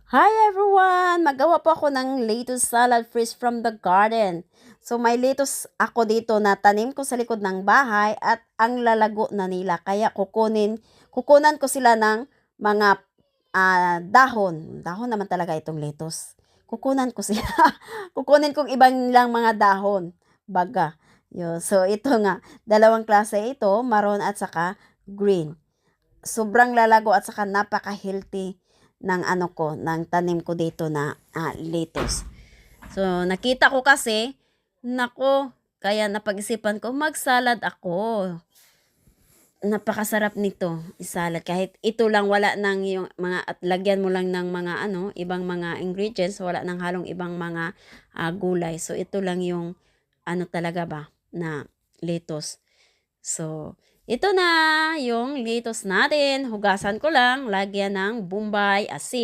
Hi everyone! Magawa po ako ng lettuce salad fresh from the garden. So may lettuce ako dito na tanim ko sa likod ng bahay at ang lalago na nila. Kaya kukunan ko sila ng mga dahon. Dahon naman talaga itong lettuce. Kukunan ko sila. Kukunin kong ibang lang mga dahon. Baga. So ito nga, dalawang klase ito, maroon at saka green. Sobrang lalago at saka napaka-healthy ng ano ko, ng tanim ko dito na lettuce. So, nakita ko kasi, nako, kaya napag-isipan ko, mag-salad ako. Napakasarap nito, isalad. Kahit ito lang, wala nang yung mga, at lagyan mo lang ng mga ibang mga ingredients, wala nang halong ibang mga gulay. So, ito lang yung, talaga ba, na lettuce. So, ito na yung lettuce natin. Hugasan ko lang, lagyan ng bombay, asin.